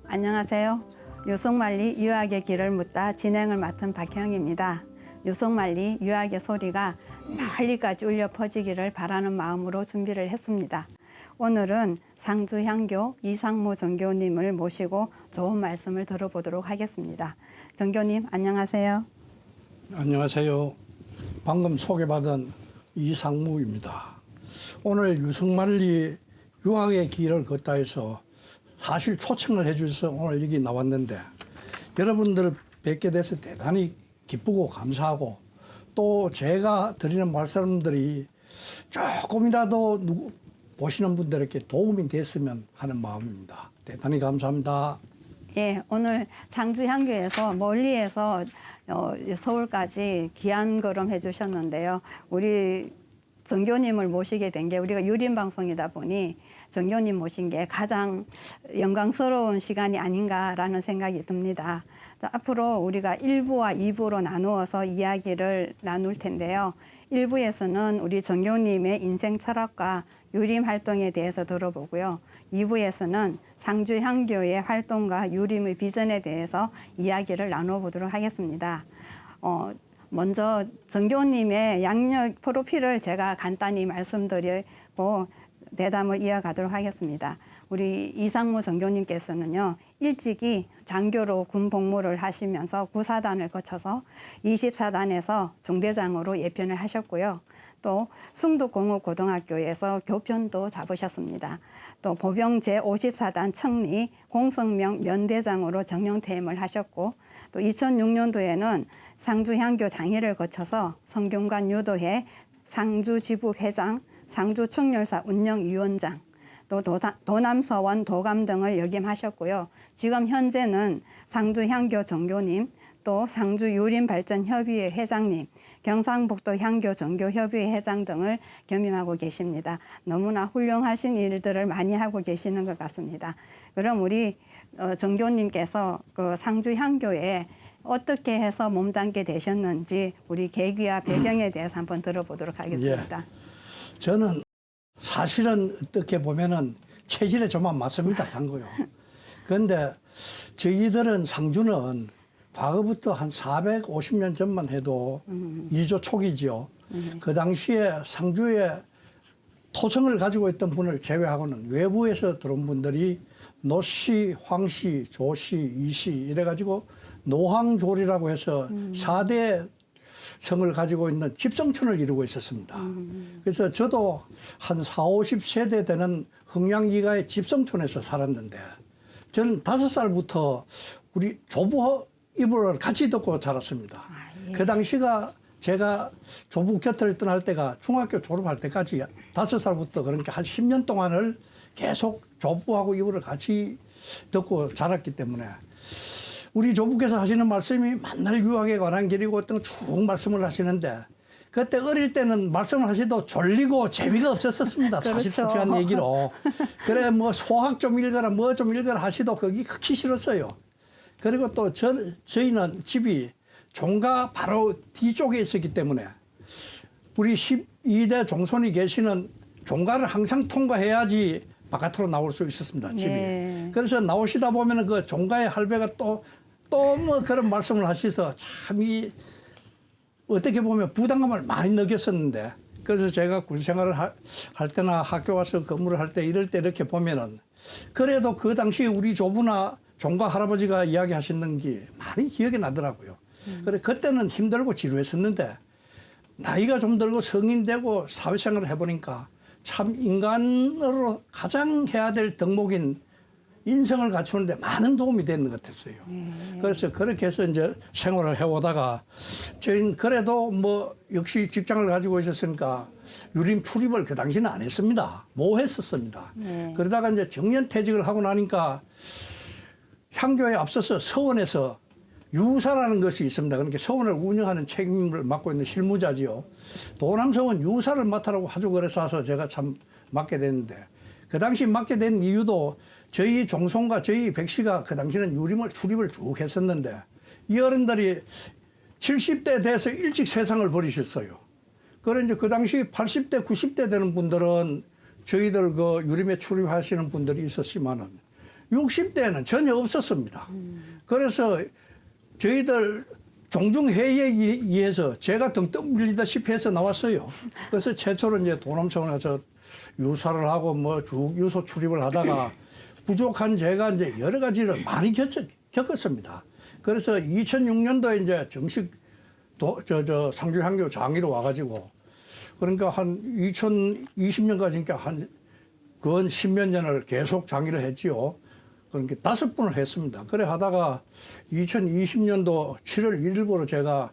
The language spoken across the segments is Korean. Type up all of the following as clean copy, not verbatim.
안녕하세요. 유속말리 유학의 길을 묻다 진행을 맡은 박형입니다. 유속말리 유학의 소리가 멀리까지 울려 퍼지기를 바라는 마음으로 준비를 했습니다. 오늘은 상주향교 이상무 전교님을 모시고 좋은 말씀을 들어보도록 하겠습니다. 전교님 안녕하세요. 안녕하세요. 방금 소개받은 이상무입니다. 오늘 유성만리 유학의 길을 걷다 해서 사실 초청을 해주셔서 오늘 여기 나왔는데 여러분들 뵙게 돼서 대단히 기쁘고 감사하고 또 제가 드리는 말씀들이 조금이라도 보시는 분들에게 도움이 됐으면 하는 마음입니다. 대단히 감사합니다. 예, 오늘 상주향교에서 멀리에서 서울까지 귀한 걸음 해주셨는데요. 우리 전교님을 모시게 된 게 우리가 유림방송이다 보니 전교님 모신 게 가장 영광스러운 시간이 아닌가라는 생각이 듭니다. 앞으로 우리가 1부와 2부로 나누어서 이야기를 나눌 텐데요. 1부에서는 우리 전교님의 인생 철학과 유림 활동에 대해서 들어보고요. 2부에서는 상주향교의 활동과 유림의 비전에 대해서 이야기를 나눠보도록 하겠습니다. 먼저 전교님의 양력 프로필을 제가 간단히 말씀드리고 대담을 이어가도록 하겠습니다. 우리 이상무 전교님께서는요, 일찍이 장교로 군 복무를 하시면서 구사단을 거쳐서 24단에서 중대장으로 예편을 하셨고요. 또 숭도공업고등학교에서 교편도 잡으셨습니다. 또 보병 제54단 청리 공성명 면대장으로 정년퇴임을 하셨고 또 2006년도에는 상주향교 장애를 거쳐서 성균관 유도회 상주지부 회장, 상주축렬사 운영위원장, 또 도남서원 도감 등을 역임하셨고요. 지금 현재는 상주향교 전교님, 또 상주유림발전협의회 회장님, 경상북도 향교 전교협의회 회장 등을 겸임하고 계십니다. 너무나 훌륭하신 일들을 많이 하고 계시는 것 같습니다. 그럼 우리 전교님께서 그 상주향교에 어떻게 해서 몸담게 되셨는지 우리 계기와 배경에 대해서 한번 들어보도록 하겠습니다. 예. 저는 사실은 어떻게 보면은 체질에 좀 안 맞습니다. 한거요. 그런데 저희들은 상주는 과거부터 한 450년 전만 해도 이조 초기지요. 그 당시에 상주에 토성을 가지고 있던 분을 제외하고는 외부에서 들어온 분들이 노씨, 황씨, 조씨, 이씨 이래가지고 노황조리라고 해서 4대 성을 가지고 있는 집성촌을 이루고 있었습니다. 그래서 저도 한 40, 50세대 되는 흥양이가의 집성촌에서 살았는데 저는 5살부터 우리 조부 이불을 같이 덮고 자랐습니다. 예. 그 당시가 제가 조부 곁을 떠날 때가 중학교 졸업할 때까지 5살부터 그러니까 한 10년 동안을 계속 조부하고 이불을 같이 덮고 자랐기 때문에 우리 조부께서 하시는 말씀이 만날 유학에 관한 길이고 어떤 쭉 말씀을 하시는데 그때 어릴 때는 말씀을 하셔도 졸리고 재미가 없었습니다. 그렇죠. 사실 솔직한 얘기로. 그래 뭐 소학 좀 읽어라 뭐 좀 읽어라 하시도 거기 극히 싫었어요. 그리고 또 저희는 집이 종가 바로 뒤쪽에 있었기 때문에 우리 12대 종손이 계시는 종가를 항상 통과해야지 바깥으로 나올 수 있었습니다. 집이. 네. 그래서 나오시다 보면 그 종가의 할배가 또 뭐 그런 말씀을 하셔서 참 어떻게 보면 부담감을 많이 느꼈었는데 그래서 제가 군 생활을 할 때나 학교 와서 근무를 할 때 이럴 때 이렇게 보면은 그래도 그 당시 우리 조부나 종가 할아버지가 이야기하시는 게 많이 기억이 나더라고요. 그래 그때는 힘들고 지루했었는데 나이가 좀 들고 성인 되고 사회생활을 해보니까 참 인간으로 가장 해야 될 덕목인 인성을 갖추는데 많은 도움이 되는 것 같았어요. 그래서 그렇게 해서 이제 생활을 해오다가 저희는 그래도 뭐 역시 직장을 가지고 있었으니까 유림 출입을 그 당시는 안 했습니다. 못 했었습니다. 그러다가 이제 정년퇴직을 하고 나니까 향교에 앞서서 서원에서 유사라는 것이 있습니다. 그러니까 서원을 운영하는 책임을 맡고 있는 실무자지요. 도남서원 유사를 맡으라고 하죠. 그래서 와서 제가 참 맡게 됐는데 그 당시 맡게 된 이유도 저희 종손과 저희 백씨가 그 당시는 유림을 출입을 쭉 했었는데 이 어른들이 70대 돼서 일찍 세상을 버리셨어요. 그래 이제 그 당시 80대, 90대 되는 분들은 저희들 그 유림에 출입하시는 분들이 있었지만은 60대는 전혀 없었습니다. 그래서 저희들 종중 회의에 의해서 제가 등 떠밀리다시피 해서 나왔어요. 그래서 최초로 이제 도남청에서 유사를 하고 뭐 유소 출입을 하다가 부족한 제가 이제 여러 가지를 많이 겪었습니다. 그래서 2006년도에 이제 정식 상주향교 장의로 와가지고 그러니까 한 2020년까지 그러니까 한 근 10몇 년을 계속 장의를 했지요. 그러니까 5분을 했습니다. 그래 하다가 2020년도 7월 1일부로 제가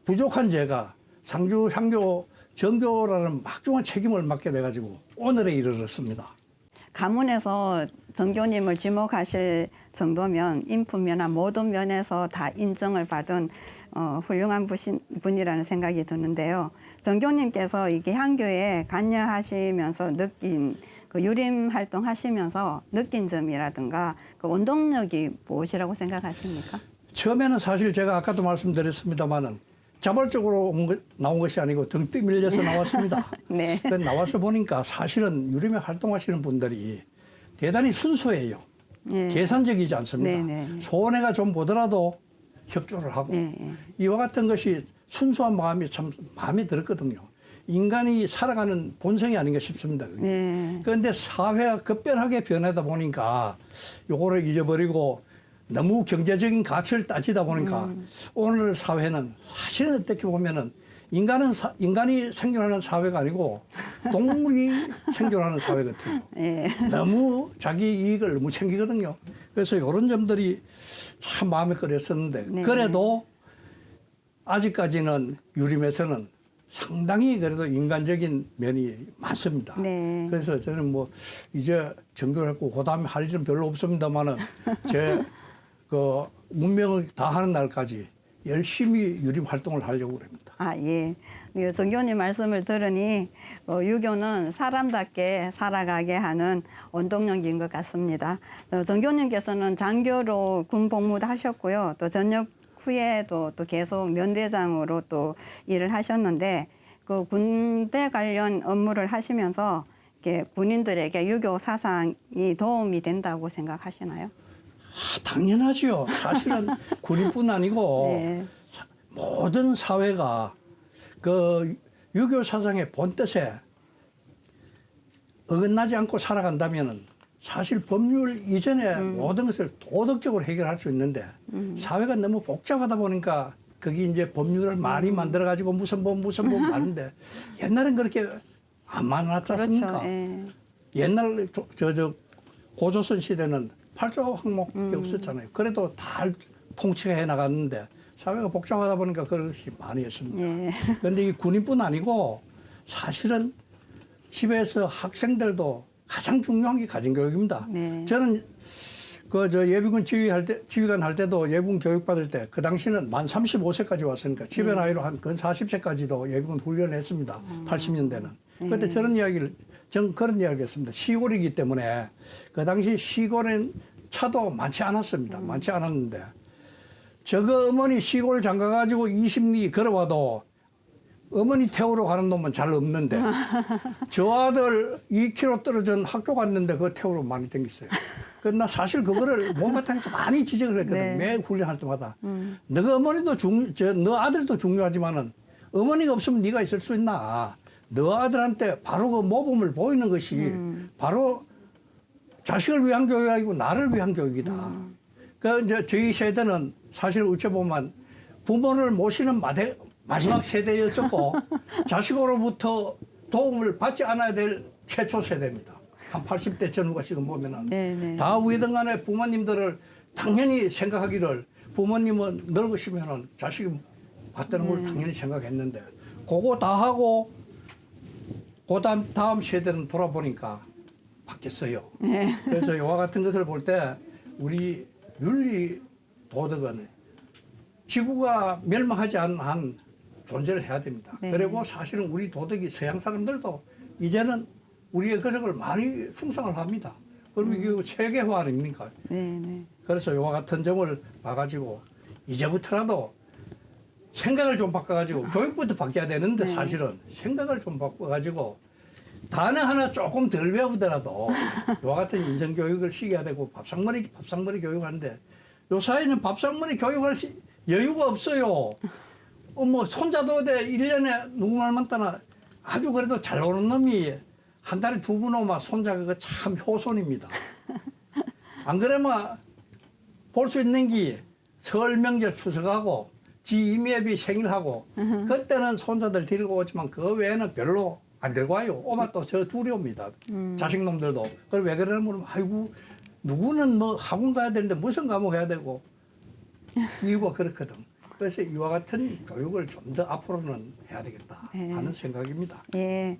부족한 제가 상주향교 정교라는 막중한 책임을 맡게 돼가지고 오늘에 이르렀습니다. 가문에서 정교님을 지목하실 정도면 인품면나 모든 면에서 다 인정을 받은 훌륭한 분이라는 생각이 드는데요. 정교님께서 이게 향교에 관여하시면서 느낀 그 유림 활동하시면서 느낀 점이라든가 그 원동력이 무엇이라고 생각하십니까? 처음에는 사실 제가 아까도 말씀드렸습니다마는 자발적으로 나온 것이 아니고 등 떠밀려서 나왔습니다. 네. 나와서 보니까 사실은 유림에 활동하시는 분들이 대단히 순수해요. 네. 계산적이지 않습니다. 네, 네. 손해가 좀 보더라도 협조를 하고 네, 네. 이와 같은 것이 순수한 마음이 참 마음에 들었거든요. 인간이 살아가는 본성이 아닌가 싶습니다. 네. 그런데 사회가 급변하게 변하다 보니까 요거를 잊어버리고 너무 경제적인 가치를 따지다 보니까 오늘 사회는 사실은 어떻게 보면은 인간이 생존하는 사회가 아니고 동물이 생존하는 사회 같아요. 네. 너무 자기 이익을 너무 챙기거든요. 그래서 이런 점들이 참 마음에 끌었었는데 네. 그래도 아직까지는 유림에서는 상당히 그래도 인간적인 면이 많습니다. 네. 그래서 저는 뭐 이제 정교를 했고 그다음에 할 일은 별로 없습니다만은 제 그 운명을 다하는 날까지 열심히 유림 활동을 하려고 합니다. 아, 예. 정교님 말씀을 들으니 유교는 사람답게 살아가게 하는 원동력인 것 같습니다. 정교님께서는 장교로 군 복무도 하셨고요. 또 전역 후에도 또 계속 면대장으로 또 일을 하셨는데 그 군대 관련 업무를 하시면서 이렇게 군인들에게 유교 사상이 도움이 된다고 생각하시나요? 당연하지요. 사실은 군인뿐 아니고 네. 모든 사회가 그 유교 사상의 본뜻에 어긋나지 않고 살아간다면은 사실 법률 이전에 모든 것을 도덕적으로 해결할 수 있는데 사회가 너무 복잡하다 보니까 거기 이제 법률을 많이 만들어 가지고 무슨 법 많은데 옛날엔 그렇게 안 많았지 않습니까? 그렇죠. 예. 옛날 고조선 시대는 8조 항목밖에 없었잖아요. 그래도 다 통치가 해 나갔는데 사회가 복잡하다 보니까 그것이 많이 했습니다. 예. 그런데 이 군인뿐 아니고 사실은 집에서 학생들도 가장 중요한 게 가정교육입니다. 네. 저는 예비군 지휘관 할 때도 예비군 교육 받을 때 그 당시는 만 35세까지 왔으니까 집에 나이로 한 근 40세까지도 예비군 훈련을 했습니다. 80년대는. 그때 저는 그런 이야기를 했습니다. 시골이기 때문에 그 당시 시골엔 차도 많지 않았습니다. 많지 않았는데 저거 어머니 시골 장가 가지고 20리 걸어와도 어머니 태우러 가는 놈은 잘 없는데 저 아들 2km 떨어진 학교 갔는데 그거 태우러 많이 댕겼어요. 그래서 나 사실 그거를 못마땅해서 많이 지적을 했거든. 네. 매 훈련할 때마다. 너가 어머니도 너 아들도 중요하지만은 어머니가 없으면 네가 있을 수 있나. 너 아들한테 바로 그 모범을 보이는 것이 바로 자식을 위한 교육이 아니고 나를 위한 교육이다. 그 이제 저희 세대는 사실 어찌보면 부모를 모시는 마지막 세대였었고 자식으로부터 도움을 받지 않아야 될 최초 세대입니다. 한 80대 전후가 지금 보면은 네네. 다 위든 간에 부모님들을 당연히 생각하기를 부모님은 늙으시면은 자식이 받다는 걸 당연히 생각했는데 그거 다 하고 다음 세대는 돌아보니까 바뀌었어요. 네. 그래서 이와 같은 것을 볼 때 우리 윤리 도덕은 지구가 멸망하지 않는 한 존재를 해야 됩니다. 네. 그리고 사실은 우리 도덕이 서양 사람들도 이제는 우리의 그런 걸 많이 숭상을 합니다. 그러면 이게 체계화 아닙니까? 네네. 그래서 이와 같은 점을 봐가지고 이제부터라도 생각을 좀 바꿔가지고 교육부터 바뀌어야 되는데 네. 사실은 생각을 좀 바꿔가지고 단어 하나 조금 덜 배우더라도 이와 같은 인성교육을 시켜야 되고 밥상머리 교육하는데 요 사이는 밥상머리 교육할 여유가 없어요. 뭐 손자도 돼 1년에 누구 말만 따나 아주 그래도 잘 오는 놈이 한 달에 2번 오면 손자 그거 참 효손입니다. 안 그러면 볼 수 있는 게 설 명절 추석하고 지 이미애비 생일하고 그때는 손자들 데리고 오지만 그 외에는 별로 안 들고 와요. 오면 또 저 둘이 옵니다. 자식놈들도. 그걸 왜 그러냐면 아이고 누구는 뭐 학원 가야 되는데 무슨 과목 해야 되고 이유가 그렇거든. 그래서 이와 같은 교육을 좀 더 앞으로는 해야 되겠다 하는 생각입니다. 예,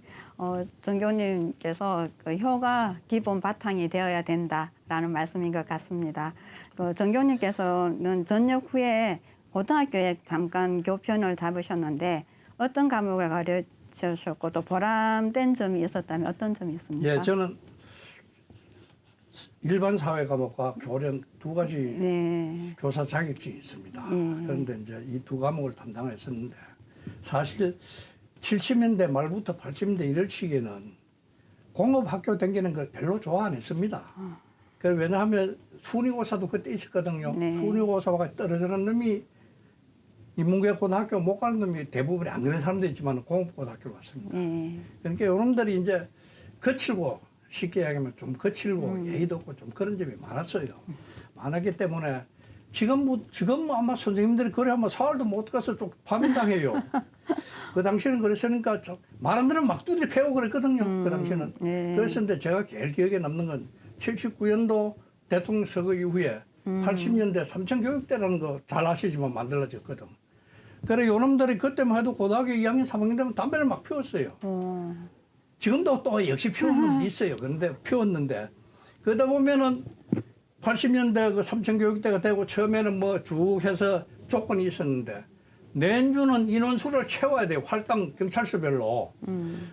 정 교수님께서 그 효가 기본 바탕이 되어야 된다라는 말씀인 것 같습니다. 정 교수님께서는 전역 후에 고등학교에 잠깐 교편을 잡으셨는데 어떤 과목을 가르치셨고 또 보람된 점이 있었다면 어떤 점이 있습니까? 예, 저는 일반 사회 과목과 교련 두 가지 네. 교사 자격증이 있습니다. 그런데 이제 이 두 과목을 담당했었는데 사실 70년대 말부터 80년대 이럴 시기에는 공업학교 다니는 걸 별로 좋아 안 했습니다. 왜냐하면 순위고사도 그때 있었거든요. 네. 순위고사가 떨어지는 놈이 인문계 고등학교 못 가는 놈이 대부분이 안 그런 사람도 있지만 공업고등학교로 왔습니다. 네. 그러니까 이놈들이 이제 거칠고 쉽게 이야기하면 좀 거칠고 예의도 없고 좀 그런 점이 많았어요. 많았기 때문에 지금 아마 선생님들이 그래 하면 사흘도 못 가서 좀 파면당해요. 그 당시에는 그랬으니까 말안 들으면 막 두드려 패고 그랬거든요. 그 당시에는. 네. 그랬었는데 제가 제일 기억에 남는 건 79년도 대통령 선거 이후에 80년대 삼천교육대라는 거 잘 아시지만 만들어졌거든. 그래 요놈들이 그때만 해도 고등학교 2학년 3학년 되면 담배를 막 피웠어요. 지금도 또 역시 피운 놈이 있어요. 그런데 피웠는데 그러다 보면은 80년대 그 삼천교육대가 되고 처음에는 뭐 쭉 해서 조건이 있었는데 내주는 인원수를 채워야 돼요. 활당 경찰서별로.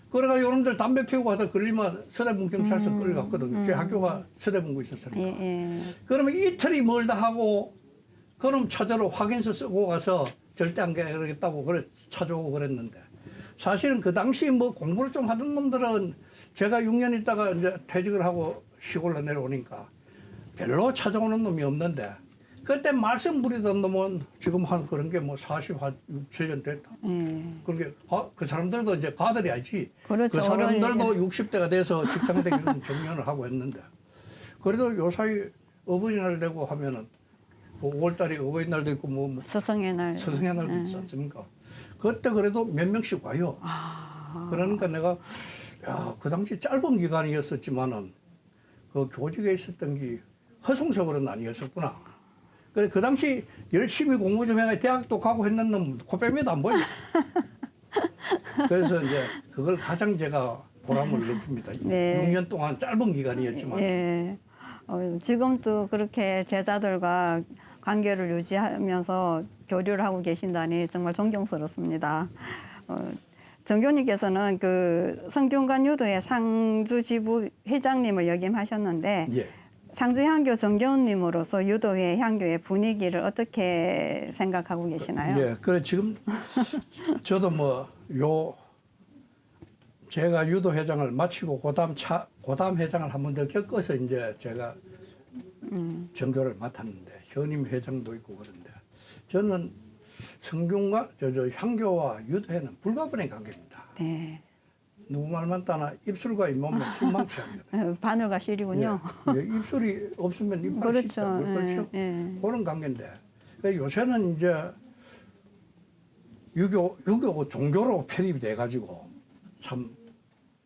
그래가 요놈들 담배 피우고 하다 걸리면 서대문 경찰서 끌려갔거든요. 제 학교가 서대문구에 있었으니까. 예. 그러면 이틀이 멀다 하고 그럼 찾아러 확인서 쓰고 가서 절대 안 그러겠다고 그래 찾아오고 그랬는데 사실은 그 당시 뭐 공부를 좀 하던 놈들은 제가 6년 있다가 이제 퇴직을 하고 시골로 내려오니까 별로 찾아오는 놈이 없는데 그때 말씀 부리던 놈은 지금 한 그런 게 뭐 46, 7년 됐다. 그러니까 그 사람들도 이제 가들이야지. 그렇죠. 그 사람들도 60대가 돼서 직장 되기는 정년을 하고 했는데 그래도 요 사이 어버이날 되고 하면은 5월달에 어버이날도 있고 뭐 스승의 날. 스승의 날도 있지 않습니까? 그때 그래도 몇 명씩 와요. 그러니까 내가 야, 그 당시 짧은 기간이었었지만은 그 교직에 있었던 게 허송세월은 아니었었구나. 그래 그 당시 열심히 공부 좀 해가 대학도 가고 했는 놈 코빼미도 안 보여. 그래서 이제 그걸 가장 제가 보람을 느낍니다. 네. 6년 동안 짧은 기간이었지만. 예. 지금도 그렇게 제자들과 관계를 유지하면서 교류를 하고 계신다니 정말 존경스럽습니다. 정교님께서는 그 성균관 유도의 상주지부 회장님을 역임하셨는데 예. 상주향교 정교우님으로서 유도회 향교의 분위기를 어떻게 생각하고 계시나요? 예, 그래 지금 저도 제가 유도 회장을 마치고 고담 회장을 한 번 더 겪어서 이제 제가 정교를 맡았는데 현임 회장도 있고 그런데 저는 성균과 향교와 유도회는 불가분의 관계입니다. 네. 누구 말만 따나 입술과 잇몸은 숨망치 합니다. 바늘과 실이군요. 예, 입술이 없으면 이빨이 그렇죠. 씹다. 그렇죠. 예. 그런 관계인데 요새는 이제 유교 종교로 편입이 돼가지고 참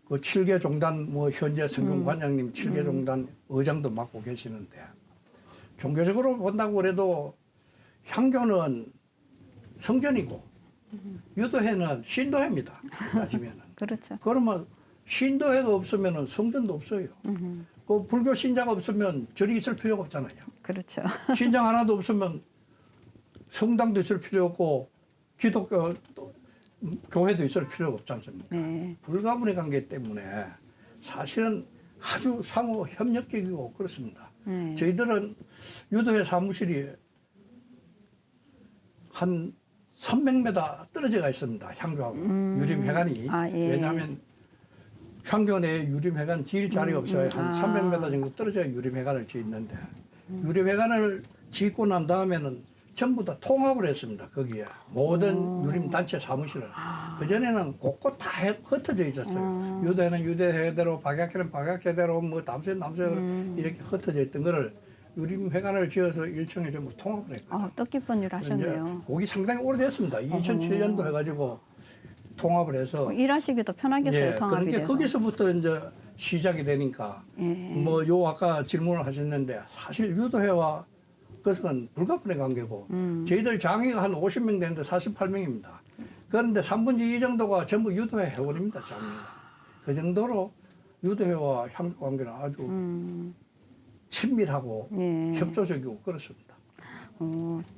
그 7개 종단 뭐 현재 성균관장님 7개 종단 의장도 맡고 계시는데 종교적으로 본다고 그래도 향교는 성전이고 유도회는 신도회입니다. 따지면은. 그렇죠. 그러면 신도회가 없으면 성전도 없어요. 그 불교 신자가 없으면 절이 있을 필요가 없잖아요. 그렇죠. 신장 하나도 없으면 성당도 있을 필요 없고 기독교 교회도 있을 필요가 없지 않습니까? 네. 불가분의 관계 때문에 사실은 아주 상호 협력적이고 그렇습니다. 네. 저희들은 유도회 사무실이 한 300m 떨어져가 있습니다. 향교하고 유림회관이. 아, 예. 왜냐하면 향교 내에 유림회관 지을 자리가 없어요. 한 300m 정도 떨어져야 유림회관을 짓는데 유림회관을 짓고 난 다음에는 전부 다 통합을 했습니다. 거기에 모든 유림단체 사무실을. 그전에는 곳곳 다 흩어져 있었어요. 유대는 유대회대로, 박약회는 박약회대로, 뭐 담수는 담수대로 이렇게 흩어져 있던 거를 유림회관을 지어서 1층에 전부 통합을 했거든요. 뜻깊은 일 하셨네요. 거기 상당히 오래됐습니다. 2007년도 해가지고 통합을 해서 일하시기도 편하겠어요, 통합이 그러니까 돼서. 거기서부터 이제 시작이 되니까 뭐 요 아까 질문을 하셨는데 사실 유도회와 그것은 불가분의 관계고 저희들 장애가 한 50명 되는데 48명입니다. 그런데 3분의 2 정도가 전부 유도회 회원입니다. 장애가. 그 정도로 유도회와 향교 관계는 아주 친밀하고 협조적이고 그렇습니다.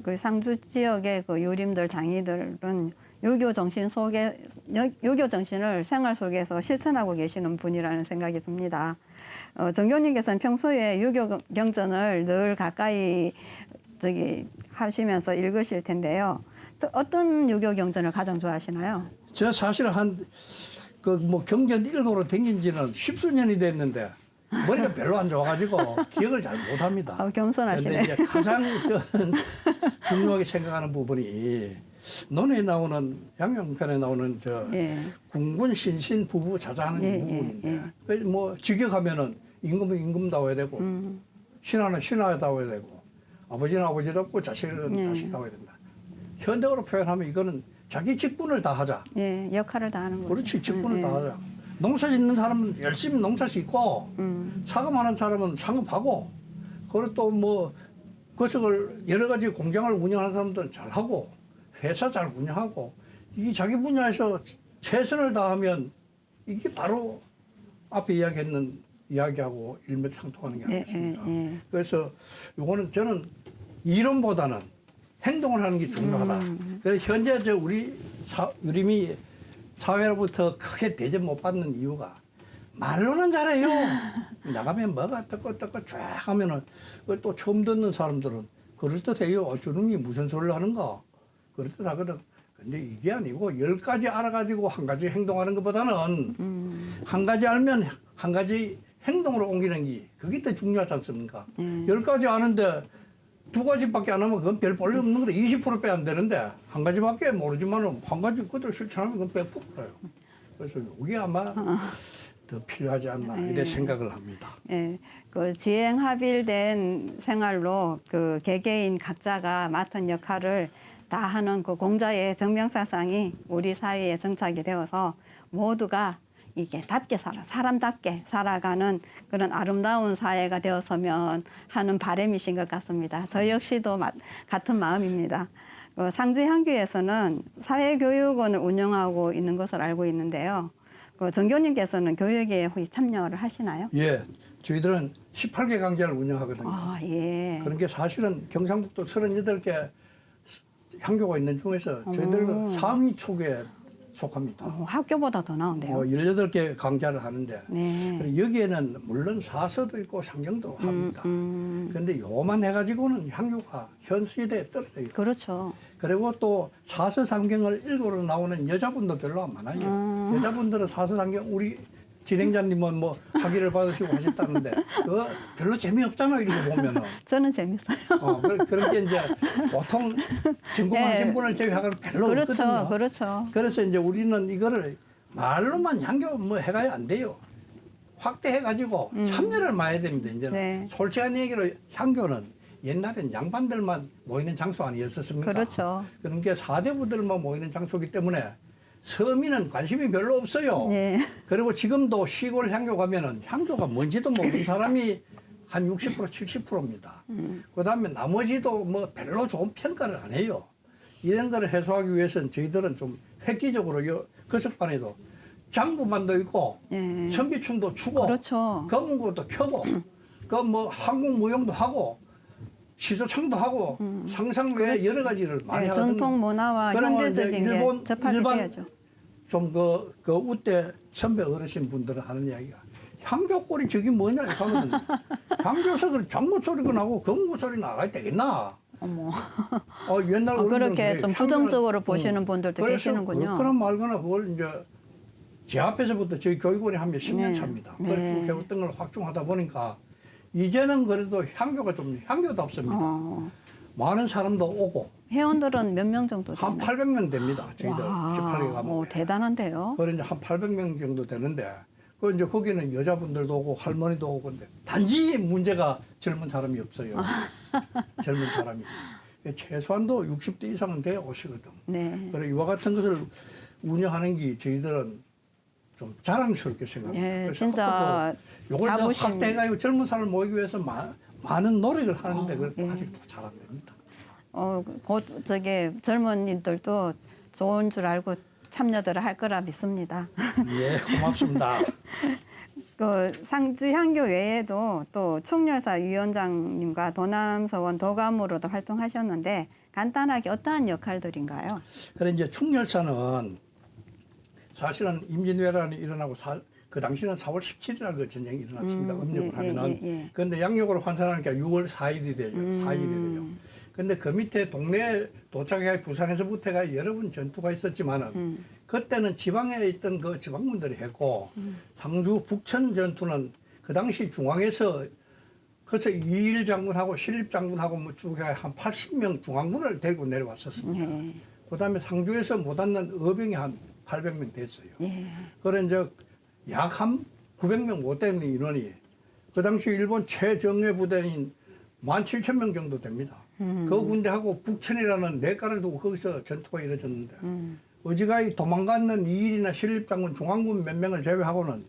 그 상주 지역의 그 유림들 장이들은 유교 정신 속에 유교 정신을 생활 속에서 실천하고 계시는 분이라는 생각이 듭니다. 정교님께서는 평소에 유교 경전을 늘 가까이 하시면서 읽으실 텐데요. 또 어떤 유교 경전을 가장 좋아하시나요? 저 사실 그 뭐 경전 일보로 댕긴 지는 10수년이 됐는데 머리가 별로 안 좋아가지고 기억을 잘 못합니다. 겸손하시네. 그런데 이제 가장 중요하게 생각하는 부분이 논에 나오는 양양편에 나오는 궁군 신신 부부 자자하는 부분인데 뭐 직역하면은 임금은 임금다워야 되고 신하는 신하다워야 되고 아버지는 아버지답고 자식은 자식다워야 된다. 현대어로 표현하면 이거는 자기 직분을 다하자. 역할을 다하는 거죠. 그렇지, 직분을 다하자. 농사 짓는 사람은 열심히 농사 짓고 상업하는 사람은 상업하고 그리고 또 뭐 그것을 여러 가지 공장을 운영하는 사람들은 잘하고 회사 잘 운영하고 이게 자기 분야에서 최선을 다하면 이게 바로 앞에 이야기하고 일맥상통하는 게 아니겠습니까? 그래서 요거는 저는 이론보다는 행동을 하는 게 중요하다. 그래서 현재 우리 유림이 사회로부터 크게 대접 못 받는 이유가 말로는 잘해요. 나가면 뭐가 떡고 쫙 하면은 또 처음 듣는 사람들은 그럴듯해요. 주름이 무슨 소리를 하는가? 그럴듯하거든. 근데 이게 아니고 10가지 알아가지고 한 가지 행동하는 것보다는 한 가지 알면 한 가지 행동으로 옮기는 게 그게 더 중요하지 않습니까? 10가지 아는데 2가지밖에 안 하면 그건 별 볼일 없는 거래. 20% 빼 안 되는데 한 가지밖에 모르지만 한 가지 그대로 실천하면 그건 100%예요. 그래서 이게 아마 더 필요하지 않나 이래 생각을 합니다. 그 지행합일된 생활로 그 개개인 각자가 맡은 역할을 다 하는 그 공자의 정명사상이 우리 사회에 정착이 되어서 모두가 이게 답게 사람답게 살아가는 그런 아름다운 사회가 되었으면 하는 바람이신 것 같습니다. 저 역시도 같은 마음입니다. 상주향교에서는 사회교육원을 운영하고 있는 것을 알고 있는데요. 정교님께서는 교육에 혹시 참여를 하시나요? 예, 저희들은 18개 강좌를 운영하거든요. 그런 게 사실은 경상북도 38개 향교가 있는 중에서 저희들도 상위 축에 속합니다. 학교보다 더 나은데요. 18개 강좌를 하는데 여기에는 물론 사서도 있고 상경도 합니다. 그런데 요만 해가지고는 향교가 현 시대에 떨어져 있고 그렇죠. 그리고 또 사서 상경을 일고로 나오는 여자분도 별로 안 많아요. 여자분들은 사서 상경 우리 진행자님은 뭐 학위를 받으시고 하셨다는데 그거 별로 재미없잖아요. 이렇게 보면은. 저는 재밌어요. 그런 게 이제 보통 전공하신 분을 제외하고는 별로 없거든요. 그렇죠. 그래서 이제 우리는 이거를 말로만 향교 뭐 해가야 안 돼요. 확대해가지고 참여를 많이 해야 됩니다. 이제는 솔직한 얘기로 향교는 옛날엔 양반들만 모이는 장소 아니었습니까? 그렇죠. 그런 게 사대부들만 모이는 장소이기 때문에 서민은 관심이 별로 없어요. 그리고 지금도 시골 향교 가면은 향교가 뭔지도 모르는 사람이 한 60% 70%입니다. 그다음에 나머지도 뭐 별로 좋은 평가를 안 해요. 이런 거를 해소하기 위해서는 저희들은 좀 획기적으로 거석반에도 장구반도 있고 천비춤도 추고 검은고도 켜고 그 뭐 한국무용도 하고 시소창도 하고 상상 외에 여러 가지를 많이 하거든요. 전통 문화와 현대적인 게 접합이 돼야죠. 좀 그 우때 선배 어르신 분들은 하는 이야기가 향교골이 저기 뭐냐 이렇게 하거든요. 향교에서 그 장구 소리가 나고 검은고 소리 나가야 되겠나? 어머. 옛날 그렇게 좀 부정적으로 보시는 분들도 계시는군요. 그렇거나 말거나 그걸 이제 제 앞에서부터 저희 교육원에 하면 10년 네. 차입니다. 네. 그걸 쭉 해왔던 걸 확충하다 보니까 이제는 그래도 향교도 없습니다. 많은 사람도 오고 회원들은 몇 명 정도 한 되나요? 800명 됩니다. 저희들 18개 과목에. 대단한데요. 그래 이제 한 800명 정도 되는데 그 이제 거기는 여자분들도 오고 할머니도 오고 근데 단지 문제가 젊은 사람이 없어요. 젊은 사람이. 최소한도 60대 이상은 돼 오시거든. 네. 그래 이와 같은 것을 운영하는 게 저희들은 좀 자랑스럽게 생각합니다. 예, 그래서 진짜 요걸 더 자부심. 확대해가지고 젊은 사람을 모이기 위해서 많은 노력을 하는데 그것도 예. 아직도 잘 안 됩니다. 곧 젊은이들도 좋은 줄 알고 참여들을 할 거라 믿습니다. 예, 고맙습니다. 그 상주 향교 외에도 또 충렬사 위원장님과 도남서원 도감으로도 활동하셨는데 간단하게 어떠한 역할들인가요? 그래 이제 충렬사는 사실은 임진왜란이 일어나고 그 당시는 4월 17일 날 그 전쟁이 일어났습니다. 음력을 하면은. 그런데 양력으로 환산하니까 6월 4일이 돼요. 4일이 돼요. 근데 그 밑에 동네에 도착해 부산에서부터가 여러 번 전투가 있었지만은 그때는 지방에 있던 그 지방군들이 했고 상주 북천 전투는 그 당시 중앙에서 그래서 이일 장군하고 신립 장군하고 뭐 쭉 해 한 80명 중앙군을 데리고 내려왔었습니다. 네. 그다음에 상주에서 못 왔는 어병이 한 800명 됐어요. 예. 그래 이제 약 한 900명 못 되는 인원이 그 당시 일본 최정예 부대인 17,000명 정도 됩니다. 그 군대하고 북천이라는 내과를 두고 거기서 전투가 이루어졌는데 어지간히 도망갔는 이일이나 신립장군 중앙군 몇 명을 제외하고는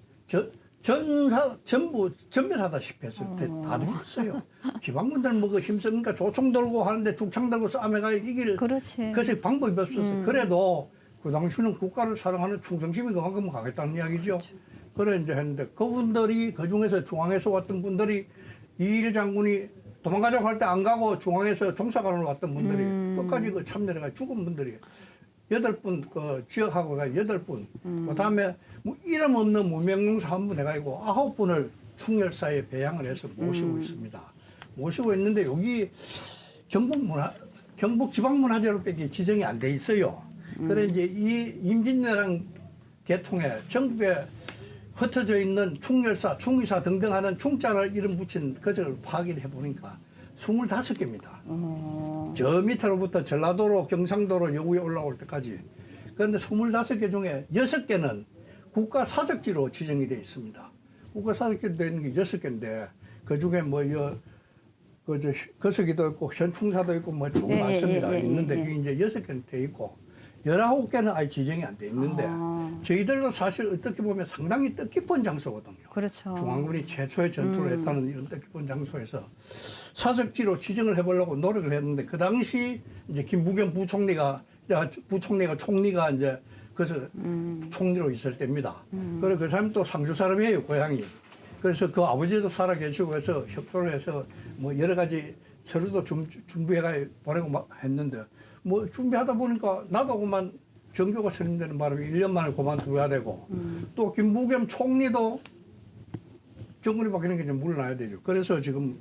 전부 전멸하다시피 했어요. 다 죽었어요. 지방군들 뭐그 힘쓰니까 조총 들고 하는데 죽창 들고 싸매가 이길 그렇지. 그래서 방법이 없었어요. 그래도 그 당시는 국가를 사랑하는 충성심이 그만큼 가겠다는 이야기죠. 그래 이제 했는데 그분들이 그 중에서 중앙에서 왔던 분들이 이일 장군이 도망가자고 할 때 안 가고 중앙에서 종사관으로 왔던 분들이 끝까지 그 참여해가 죽은 분들이 8분 그 지역하고가 8분 그다음에 뭐 이름 없는 무명용사 한 분 해가지고 9분을 충렬사에 배양을 해서 모시고 있습니다. 모시고 있는데 여기 경북 지방문화재로밖에 지정이 안 돼 있어요. 그래 이제 이 임진왜란 계통에 전국에 흩어져 있는 충렬사, 충의사 등등 하는 충자를 이름 붙인 것을 확인해 보니까 25개입니다. 저 밑으로부터 전라도로 경상도로 여구에 올라올 때까지. 그런데 25개 중에 6개는 국가 사적지로 지정이 되어 있습니다. 국가 사적지로 되어 있는 게 6개인데 그 중에 뭐 거석이도 있고 현충사도 있고 뭐 쭉 많습니다. 있는데 그게 이제 6개는 되어 있고 19개는 아예 지정이 안 돼 있는데 저희들도 사실 어떻게 보면 상당히 뜻깊은 장소거든요. 그렇죠. 중앙군이 최초의 전투를 했다는 이런 뜻깊은 장소에서 사적지로 지정을 해보려고 노력을 했는데 그 당시 이제 김부겸 부총리가 이제 그래서 총리로 있을 때입니다. 그래서 그 사람이 또 상주 사람이에요, 고향이. 그래서 그 아버지도 살아 계시고 해서 협조를 해서 뭐 여러 가지 서류도 준비해가 보내고 막 했는데 뭐 준비하다 보니까 나도 그만 정교가 선임되는 바람에 1년 만에 그만둬야 되고 또 김부겸 총리도 정권이 바뀌는 게 좀 물러나야 되죠. 그래서 지금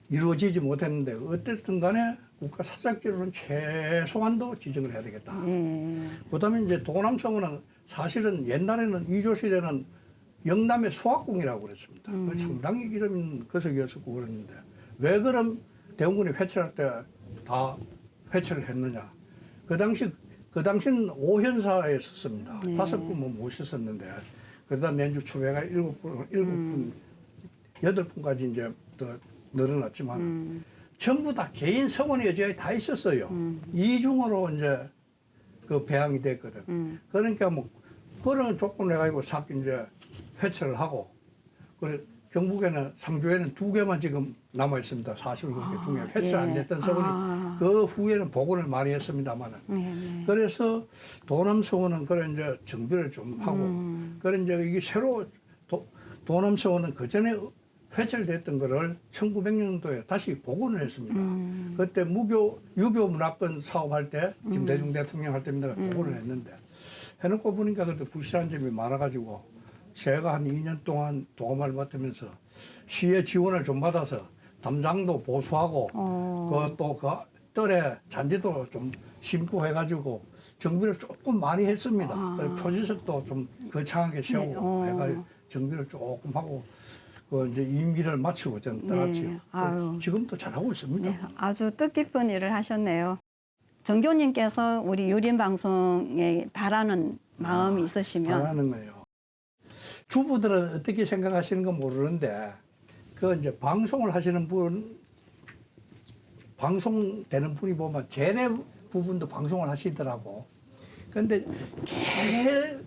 이루어지지 못했는데 어쨌든 간에 국가 사적지로는 최소한도 지정을 해야 되겠다. 그다음에 이제 도남서원은 사실은 옛날에는 이조 시대는 영남의 수학궁이라고 그랬습니다. 상당히 이름 있는 거석이었었고 그랬는데 왜 그럼 대원군이 회철할 때 다 회철을 했느냐. 그 당시는 오현사에 썼습니다. 5분 뭐 모셨었는데 그러다 내주 초배가 8분까지 이제 더 늘어났지만 전부 다 개인 서원이 여기에 다 있었어요. 이중으로 이제 그 배양이 됐거든. 그러니까 뭐 그런 조건을 해가지고 싹 이제 회철을 하고 그래 경북에는 상주에는 2개만 지금 남아 있습니다. 46개 중에 회철 안 됐던 서원이 그 후에는 복원을 많이 했습니다만은. 그래서 도남서원은 그래 이제 정비를 좀 하고 그래 이제 이게 새로 도남서원은 그 전에 회철됐던 거를 1900년도에 다시 복원을 했습니다. 그때 유교 문화권 사업할 때 김대중 대통령 할 때입니다. 복원을 했는데 해놓고 보니까 그때 부실한 점이 많아가지고 제가 한 2년 동안 도감을 맡으면서 시의 지원을 좀 받아서 담장도 보수하고 또 뜰에 잔디도 좀 심고 해가지고 정비를 조금 많이 했습니다. 그리고 표지석도 좀 거창하게 세우고 해가 정비를 조금 하고 이제 임기를 마치고 저는 떠났지요. 네. 아유. 지금도 잘하고 있습니다. 네, 아주 뜻깊은 일을 하셨네요. 정교님께서 우리 유림 방송에 바라는 마음이 있으시면 바라는 거예요. 주부들은 어떻게 생각하시는 건 모르는데 그 이제 방송을 하시는 분, 방송되는 분이 보면 제내 부분도 방송을 하시더라고. 그런데 제일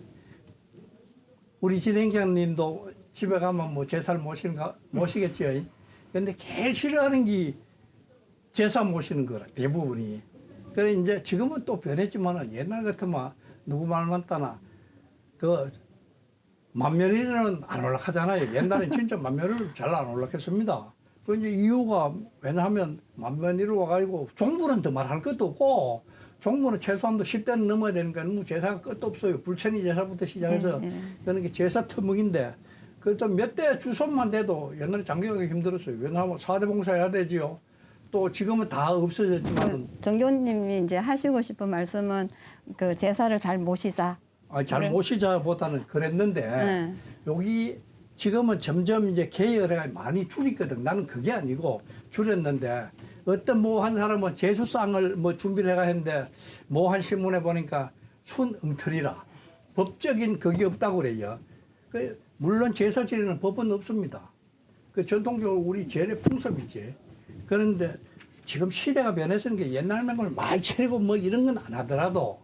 우리 진행자님도 집에 가면 뭐 제사를 모시겠죠. 근데 제일 싫어하는 게 제사 모시는 거라 대부분이. 그래 이제 지금은 또 변했지만은 옛날 같으면 누구 말만 따나 그 만면일은 안 올라가잖아요. 옛날엔 진짜 만면일 잘 안 올라갔습니다. 그 이제 이유가 왜냐하면 만면일로 와가지고 종부는 더 말할 것도 없고 종부는 최소한도 10대는 넘어야 되니까 뭐 제사가 끝도 없어요. 불천이 제사부터 시작해서 그런 게 제사 터묵인데 그래도 몇 대 주손만 돼도 옛날에 장기하기 힘들었어요. 왜냐하면 4대 봉사해야 되지요. 또 지금은 다 없어졌지만 정교님이 이제 하시고 싶은 말씀은 그 제사를 잘 모시자. 잘 모시자보다는 그랬는데 여기 지금은 점점 이제 계열가 많이 줄이거든. 나는 그게 아니고 줄였는데 어떤 뭐 한 사람은 제수상을 뭐 준비를 해가 했는데 뭐 한 신문에 보니까 순응틀이라 법적인 그게 없다고 그래요. 물론 제사 지내는 법은 없습니다. 그 전통적으로 우리 제례 풍습이지. 그런데 지금 시대가 변해서는 게 옛날만 걸 많이 차리고 뭐 이런 건 안 하더라도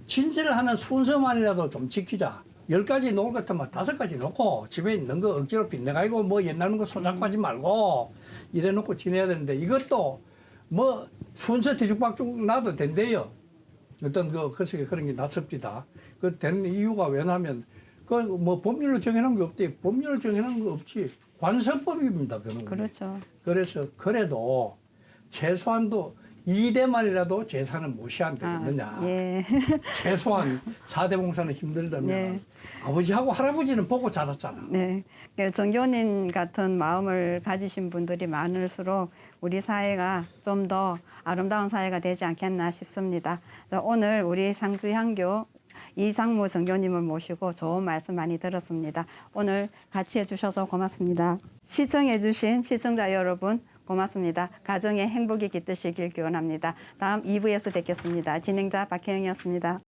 진실을 하는 순서만이라도 좀 지키자. 10가지 놓을 것 같으면 5가지 놓고 집에 있는 거 억지로 빚내가지고 뭐 옛날 거 손잡고 하지 말고 이래 놓고 지내야 되는데 이것도 뭐 순서 뒤죽박죽 놔도 된대요. 어떤 글쎄 그런 게 낫습니다. 그 되는 이유가 왜냐하면 그 뭐 법률로 정해놓은 게 없대. 법률로 정해놓은 거 없지. 관습법입니다. 그는. 그렇죠. 그래서 그래도 최소한도 2대만이라도 제사는 모셔야 안 되겠느냐. 예. 최소한 4대 봉사는 힘들다면 네. 아버지하고 할아버지는 보고 자랐잖아. 네. 정교님 같은 마음을 가지신 분들이 많을수록 우리 사회가 좀 더 아름다운 사회가 되지 않겠나 싶습니다. 오늘 우리 상주향교 이상무 정교님을 모시고 좋은 말씀 많이 들었습니다. 오늘 같이 해주셔서 고맙습니다. 시청해주신 시청자 여러분 고맙습니다. 가정에 행복이 깃드시길 기원합니다. 다음 2부에서 뵙겠습니다. 진행자 박혜영이었습니다.